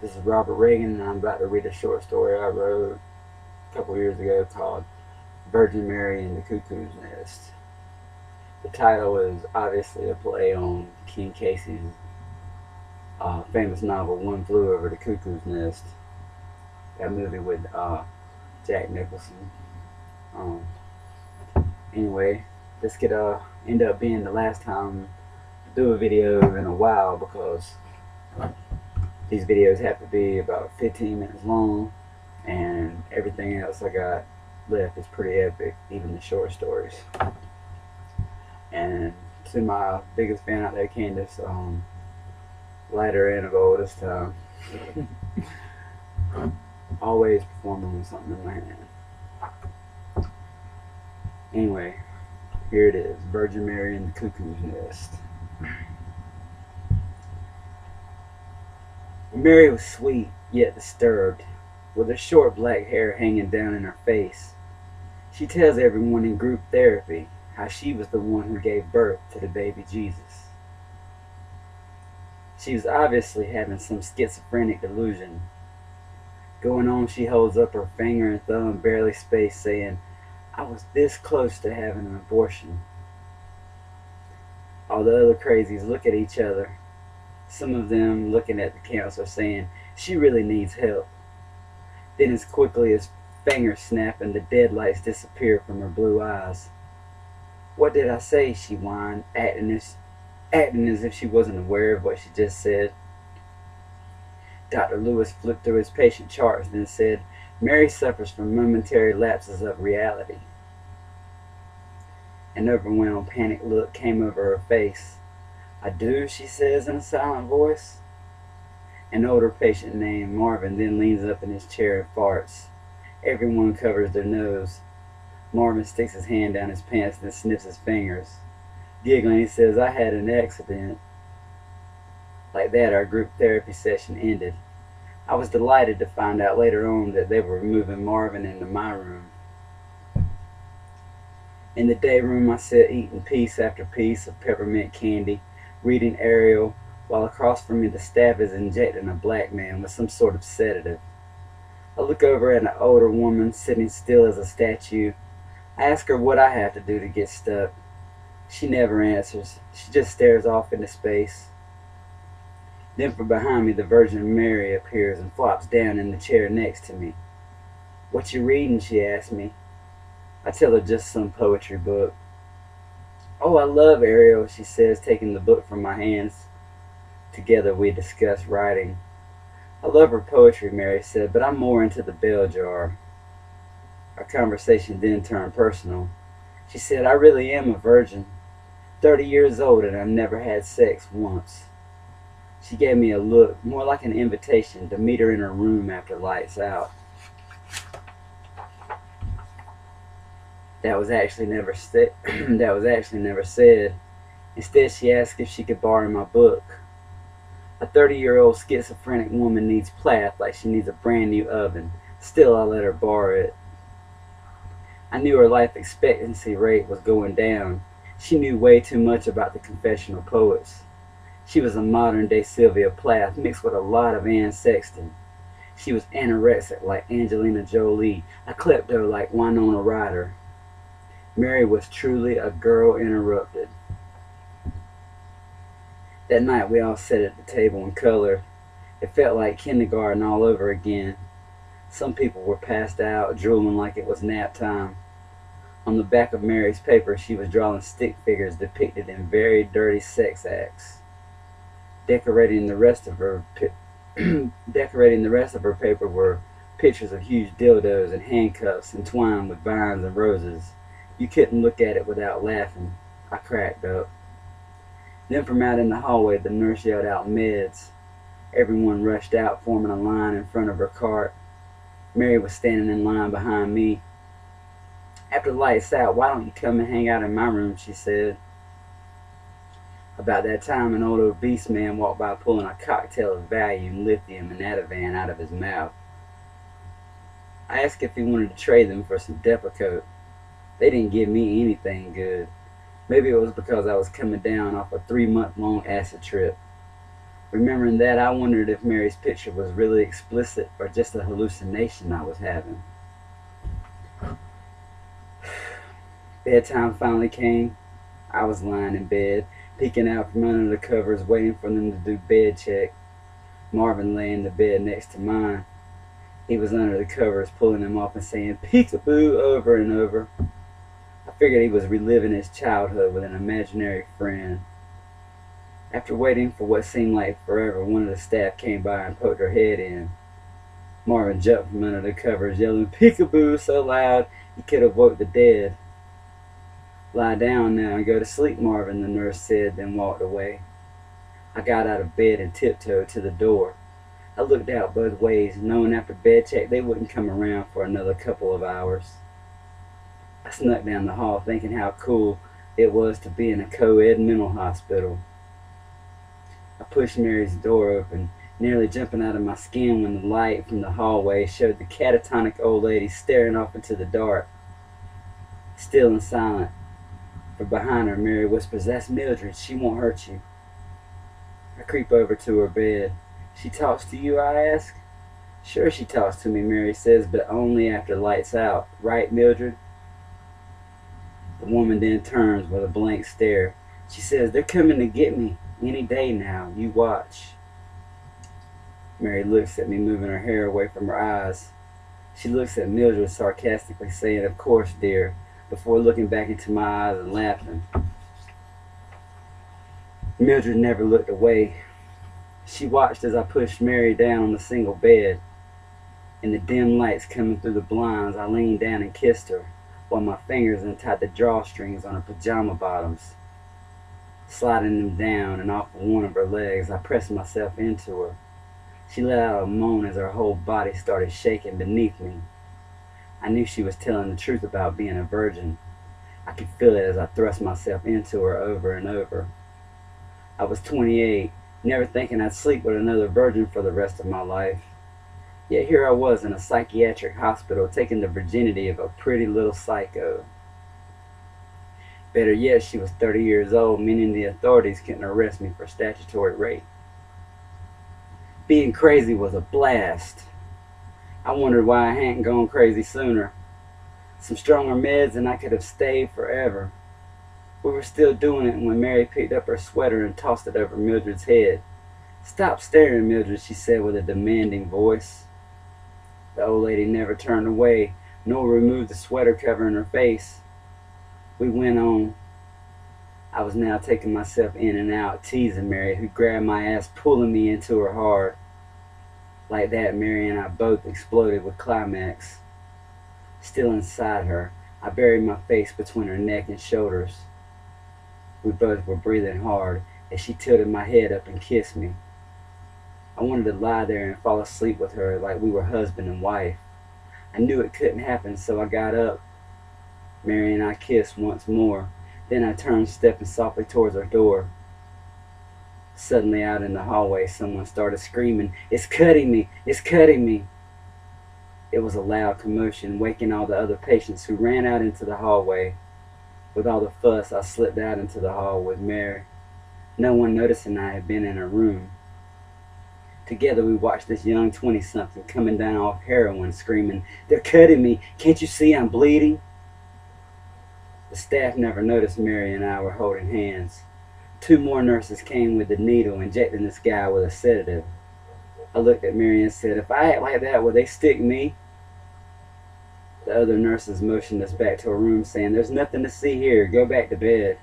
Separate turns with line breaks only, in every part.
This is Robert Reagan, and I'm about to read a short story I wrote a couple years ago called Virgin Mary and the Cuckoo's Nest. The title is obviously a play on King Casey's famous novel One Flew Over the Cuckoo's Nest, that movie with Jack Nicholson. Um, anyway, this could end up being the last time I do a video in a while because these videos have to be about 15 minutes long, and everything else I got left is pretty epic, even the short stories. And to my biggest fan out there, Candace, lighter and of oldest time, always performing with something in my hand. Anyway, here it is, Virgin Mary and the Cuckoo's Nest. Mary was sweet, yet disturbed, with her short black hair hanging down in her face. She tells everyone in group therapy how she was the one who gave birth to the baby Jesus. She was obviously having some schizophrenic delusion. Going on, she holds up her finger and thumb barely spaced, saying, "I was this close to having an abortion." All the other crazies look at each other. Some of them looking at the counselor saying, "She really needs help." Then as quickly as fingers snap and the dead lights disappear from her blue eyes. "What did I say?" she whined, acting as if she wasn't aware of what she just said. Dr. Lewis flipped through his patient charts, then said, "Mary suffers from momentary lapses of reality." An overwhelmed panic look came over her face. "I do," she says in a silent voice. An older patient named Marvin then leans up in his chair and farts. Everyone covers their nose. Marvin sticks his hand down his pants and sniffs his fingers. Giggling, he says, "I had an accident." Like that, our group therapy session ended. I was delighted to find out later on that they were moving Marvin into my room. In the day room, I sit eating piece after piece of peppermint candy, reading Ariel, while across from me the staff is injecting a black man with some sort of sedative. I look over at an older woman sitting still as a statue. I ask her what I have to do to get stuck. She never answers. She just stares off into space. Then from behind me the Virgin Mary appears and flops down in the chair next to me. "What you reading?" she asks me. I tell her just some poetry book. "Oh, I love Ariel," she says, taking the book from my hands. Together we discuss writing. "I love her poetry," Mary said, "but I'm more into the bell jar." Our conversation then turned personal. She said, "I really am a virgin, 30 years old, and I've never had sex once." She gave me a look, more like an invitation, to meet her in her room after lights out. That was actually never said. Instead, she asked if she could borrow my book. A 30-year-old schizophrenic woman needs Plath like she needs a brand new oven. Still, I let her borrow it. I knew her life expectancy rate was going down. She knew way too much about the confessional poets. She was a modern-day Sylvia Plath mixed with a lot of Anne Sexton. She was anorexic like Angelina Jolie, a klepto like Winona Ryder. Mary was truly a girl interrupted. That night we all sat at the table and colored. It felt like kindergarten all over again. Some people were passed out, drooling like it was nap time. On the back of Mary's paper she was drawing stick figures depicted in very dirty sex acts. Decorating the rest of her paper were pictures of huge dildos and handcuffs entwined with vines and roses. You couldn't look at it without laughing. I cracked up. Then from out in the hallway the nurse yelled out meds. Everyone rushed out, forming a line in front of her cart. Mary was standing in line behind me. "After lights out, why don't you come and hang out in my room?" she said. About that time, an old obese man walked by pulling a cocktail of Valium, lithium, and Ativan out of his mouth. I asked if he wanted to trade them for some Depakote. They didn't give me anything good. Maybe it was because I was coming down off a 3-month-long acid trip. Remembering that, I wondered if Mary's picture was really explicit or just a hallucination I was having. Bedtime finally came. I was lying in bed, peeking out from under the covers, waiting for them to do bed check. Marvin lay in the bed next to mine. He was under the covers, pulling them off and saying peekaboo over and over. I figured he was reliving his childhood with an imaginary friend. After waiting for what seemed like forever, one of the staff came by and poked her head in. Marvin jumped from under the covers, yelling peekaboo so loud he could have woke the dead. Lie down now and go to sleep, Marvin, the nurse said, then walked away. I got out of bed and tiptoed to the door. I looked out both ways, knowing after bed check they wouldn't come around for another couple of hours. I snuck down the hall thinking how cool it was to be in a co-ed mental hospital. I pushed Mary's door open, nearly jumping out of my skin when the light from the hallway showed the catatonic old lady staring off into the dark. Still and silent, for behind her Mary whispers, "That's Mildred, she won't hurt you." I creep over to her bed. "She talks to you?" I ask. "Sure she talks to me," Mary says, "but only after lights out. Right, Mildred?" The woman then turns with a blank stare. She says, "They're coming to get me any day now. You watch." Mary looks at me, moving her hair away from her eyes. She looks at Mildred sarcastically, saying, "Of course, dear," before looking back into my eyes and laughing. Mildred never looked away. She watched as I pushed Mary down on the single bed. In the dim lights coming through the blinds, I leaned down and kissed her, while my fingers untied the drawstrings on her pajama bottoms. Sliding them down and off of one of her legs, I pressed myself into her. She let out a moan as her whole body started shaking beneath me. I knew she was telling the truth about being a virgin. I could feel it as I thrust myself into her over and over. I was 28, never thinking I'd sleep with another virgin for the rest of my life. Yet here I was in a psychiatric hospital taking the virginity of a pretty little psycho. Better yet, she was 30 years old, meaning the authorities couldn't arrest me for statutory rape. Being crazy was a blast. I wondered why I hadn't gone crazy sooner. Some stronger meds and I could have stayed forever. We were still doing it when Mary picked up her sweater and tossed it over Mildred's head. "Stop staring, Mildred," she said with a demanding voice. The old lady never turned away, nor removed the sweater covering her face. We went on. I was now taking myself in and out, teasing Mary, who grabbed my ass, pulling me into her hard. Like that, Mary and I both exploded with climax. Still inside her, I buried my face between her neck and shoulders. We both were breathing hard as she tilted my head up and kissed me. I wanted to lie there and fall asleep with her like we were husband and wife. I knew it couldn't happen, so I got up. Mary and I kissed once more. Then I turned, stepping softly towards her door. Suddenly out in the hallway, someone started screaming, "It's cutting me! It's cutting me!" It was a loud commotion, waking all the other patients who ran out into the hallway. With all the fuss, I slipped out into the hall with Mary, no one noticing I had been in her room. Together we watched this young 20-something coming down off heroin, screaming, "They're cutting me! Can't you see I'm bleeding?" The staff never noticed Mary and I were holding hands. 2 more nurses came with the needle, injecting this guy with a sedative. I looked at Mary and said, "If I act like that, will they stick me?" The other nurses motioned us back to a room, saying, "There's nothing to see here. Go back to bed."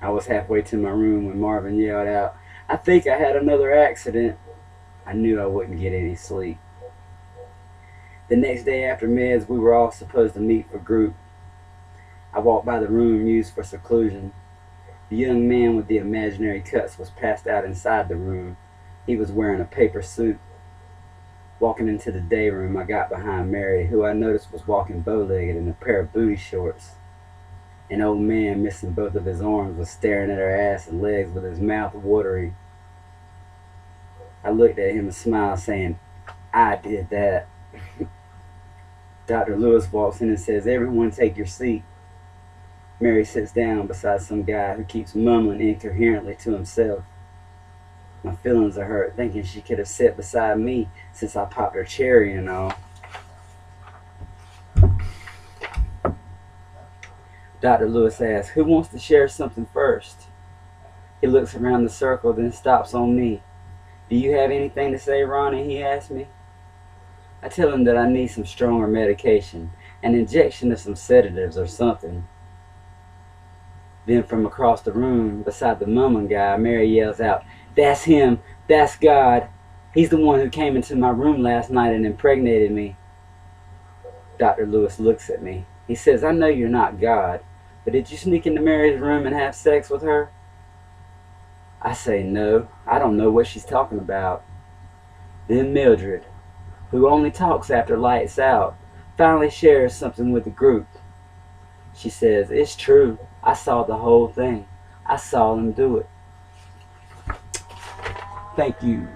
I was halfway to my room when Marvin yelled out, "I think I had another accident." I knew I wouldn't get any sleep. The next day after meds, we were all supposed to meet for group. I walked by the room used for seclusion. The young man with the imaginary cuts was passed out inside the room. He was wearing a paper suit. Walking into the day room, I got behind Mary, who I noticed was walking bow-legged in a pair of booty shorts. An old man missing both of his arms was staring at her ass and legs with his mouth watering. I looked at him and smiled, saying, "I did that." Dr. Lewis walks in and says, "Everyone take your seat." Mary sits down beside some guy who keeps mumbling incoherently to himself. My feelings are hurt, thinking she could have sat beside me since I popped her cherry and all. Dr. Lewis asks, who wants to share something first? He looks around the circle, then stops on me. Do you have anything to say, Ronnie? He asks me. I tell him that I need some stronger medication, an injection of some sedatives or something. Then from across the room, beside the mumming guy, Mary yells out, that's him! That's God! He's the one who came into my room last night and impregnated me. Dr. Lewis looks at me. He says, I know you're not God, but did you sneak into Mary's room and have sex with her? I say, no, I don't know what she's talking about. Then Mildred, who only talks after lights out, finally shares something with the group. She says, it's true, I saw the whole thing. I saw him do it. Thank you.